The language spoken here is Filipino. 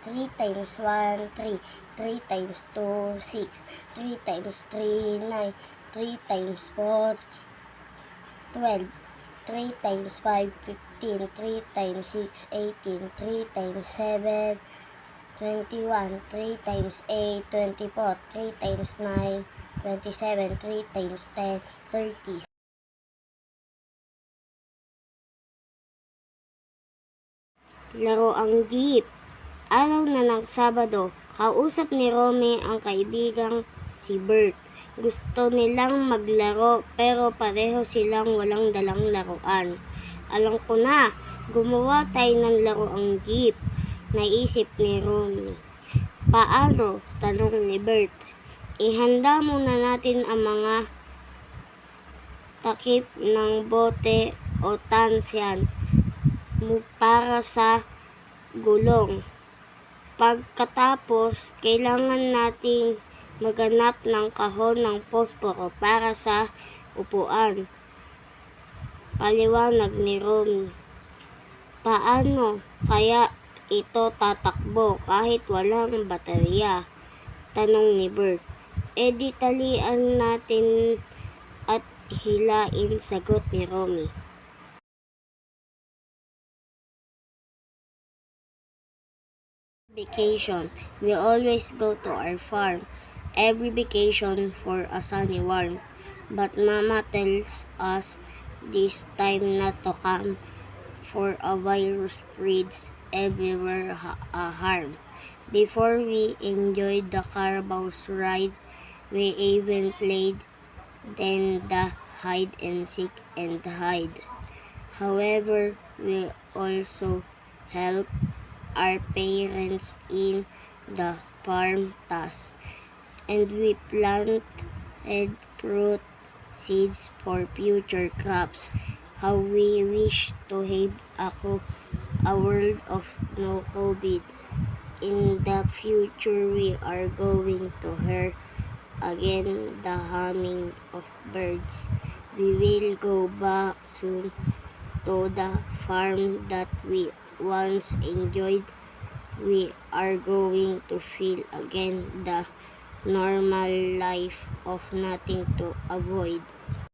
3 times 1, 3. 3 times 2, 6. 3 times 3, 9. 3 times 4, 12. 3 times 5, 15. 3 times 6, 18. 3 times 7, 21. 3 times 8, 24. 3 times 9, 27. 3 times 10, 30. Laro ang jeep. Araw na ng Sabado, kausap ni Romy ang kaibigang si Bert. Gusto nilang maglaro pero pareho silang walang dalang laruan. Alam ko na, gumawa tayo ng laro ang jeep, naisip ni Romy. Paano? Tanong ni Bert. Ihanda muna natin ang mga takip ng bote o tansyan para sa gulong. Pagkatapos, kailangan nating maghanap ng kahon ng posporo para sa upuan. Paliwanag ni Romy. Paano kaya ito tatakbo kahit walang baterya? Tanong ni Bert. Di talian natin at hilain, sagot ni Romy. Vacation. We always go to our farm every vacation for a sunny warm. But Mama tells us this time not to come for a virus spreads everywhere harm. Before we enjoyed the Carabao's ride, we even played then the hide and seek and hide. However, we also help our parents in the farm tasks, and we planted fruit seeds for future crops. How we wish to have a world of no COVID. In the future, we are going to hear again the humming of birds. We will go back soon to the farm that we once enjoyed. We are going to feel again the normal life of nothing to avoid.